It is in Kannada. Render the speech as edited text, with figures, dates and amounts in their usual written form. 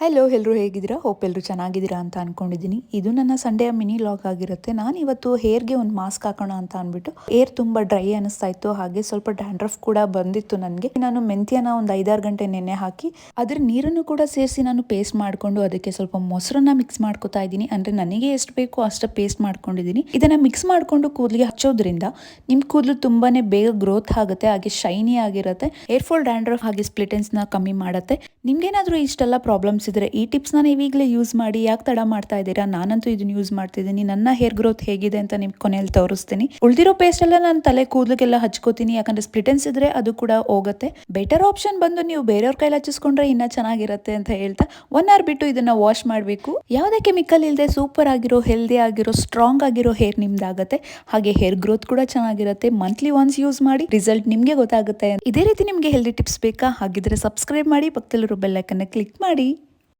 ಹಲೋ ಎಲ್ಲರೂ ಹೇಗಿದ್ದೀರಾ? ಹೋಪ್ ಎಲ್ಲರೂ ಚೆನ್ನಾಗಿದ್ದೀರಾ ಅಂತ ಅನ್ಕೊಂಡಿದ್ದೀನಿ. ಇದು ನನ್ನ ಸಂಡೆಯ ಮಿನಿ ಲಾಗ್ ಆಗಿರುತ್ತೆ. ನಾನು ಇವತ್ತು ಹೇರ್ಗೆ ಒಂದು ಮಾಸ್ಕ್ ಹಾಕೋಣ ಅಂತ ಅಂದ್ಬಿಟ್ಟು ಹೇರ್ ತುಂಬ ಡ್ರೈ ಅನಿಸ್ತಾ ಇತ್ತು, ಹಾಗೆ ಸ್ವಲ್ಪ ಡ್ಯಾಂಡ್ರಫ್ ಕೂಡ ಬಂದಿತ್ತು ನನಗೆ. ನಾನು ಮೆಂತ್ಯನ ಒಂದು 5-6 ಗಂಟೆ ನೆನೆ ಹಾಕಿ ಅದ್ರ ನೀರನ್ನು ಕೂಡ ಸೇರಿಸಿ ನಾನು ಪೇಸ್ಟ್ ಮಾಡಿಕೊಂಡು ಅದಕ್ಕೆ ಸ್ವಲ್ಪ ಮೊಸರನ್ನ ಮಿಕ್ಸ್ ಮಾಡ್ಕೊತಾ ಇದ್ದೀನಿ. ಅಂದ್ರೆ ನನಗೆ ಎಷ್ಟು ಬೇಕೋ ಅಷ್ಟು ಪೇಸ್ಟ್ ಮಾಡ್ಕೊಂಡಿದ್ದೀನಿ. ಇದನ್ನ ಮಿಕ್ಸ್ ಮಾಡ್ಕೊಂಡು ಕೂದಲಿಗೆ ಹಚ್ಚೋದ್ರಿಂದ ನಿಮ್ಮ ಕೂದಲು ತುಂಬಾನೇ ಬೇಗ ಗ್ರೋತ್ ಆಗುತ್ತೆ, ಹಾಗೆ ಶೈನಿ ಆಗಿರುತ್ತೆ. ಹೇರ್ ಫಾಲ್, ಡ್ಯಾಂಡ್ರಫ್ ಹಾಗೆ ಸ್ಪ್ಲಿಟೆನ್ಸ್ ನ ಕಮ್ಮಿ ಮಾಡುತ್ತೆ. ನಿಮ್ಗೇನಾದ್ರೂ ಇಷ್ಟೆಲ್ಲ ಪ್ರಾಬ್ಲಮ್ಸ್ ಇದ್ರೆ ಈ ಟಿಪ್ಸ್ನ ನೀವು ಈಗಲೇ ಯೂಸ್ ಮಾಡಿ. ಯಾಕೆ ತಡ ಮಾಡ್ತಾ ಇದ್ದೀರಾ? ನಾನಂತೂ ಇದನ್ನ ಯೂಸ್ ಮಾಡ್ತಿದ್ದೀನಿ. ನನ್ನ ಹೇರ್ ಗ್ರೋತ್ ಹೇಗಿದೆ ಅಂತ ನಿಮ್ಗೆ ಕೊನೆಯಲ್ಲಿ ತೋರಿಸ್ತೀನಿ. ಉಳಿದಿರೋ ಪೇಸ್ಟ್ ಎಲ್ಲ ನಾನು ತಲೆ ಕೂದಲಿಗೆಲ್ಲ ಹಚ್ಕೋತೀನಿ, ಯಾಕಂದ್ರೆ ಸ್ಪ್ಲಿಟೆನ್ಸ್ ಇದ್ರೆ ಅದು ಕೂಡ ಹೋಗುತ್ತೆ. ಬೆಟರ್ ಆಪ್ಷನ್ ಬಂದು ನೀವು ಬೇರೆಯವ್ರ ಕೈಲಿ ಹಚ್ಚಿಸ್ಕೊಂಡ್ರೆ ಇನ್ನ ಚೆನ್ನಾಗಿರುತ್ತೆ ಅಂತ ಹೇಳ್ತಾ 1 ಅವರ್ ಬಿಟ್ಟು ಇದನ್ನ ವಾಶ್ ಮಾಡಬೇಕು. ಯಾವುದೇ ಕೆಮಿಕಲ್ ಇಲ್ಲದೆ ಸೂಪರ್ ಆಗಿರೋ, ಹೆಲ್ದಿ ಆಗಿರೋ, ಸ್ಟ್ರಾಂಗ್ ಆಗಿರೋ ಹೇರ್ ನಿಮ್ದಾಗುತ್ತೆ. ಹಾಗೆ ಹೇರ್ ಗ್ರೋತ್ ಕೂಡ ಚೆನ್ನಾಗಿರುತ್ತೆ. ಮಂತ್ಲಿ ಒನ್ಸ್ ಯೂಸ್ ಮಾಡಿ, ರಿಸಲ್ಟ್ ನಿಮ್ಗೆ ಗೊತ್ತಾಗುತ್ತೆ. ಇದೇ ರೀತಿ ನಿಮ್ಗೆ ಹೆಲ್ದಿ ಟಿಪ್ಸ್ ಬೇಕಾ? ಹಾಗಿದ್ರೆ ಸಬ್ಸ್ಕ್ರೈಬ್ ಮಾಡಿ, ಪಕ್ಕದಲ್ಲಿರೋ ಬೆಲ್ ಐಕನ್ ಕ್ಲಿಕ್ ಮಾಡಿ.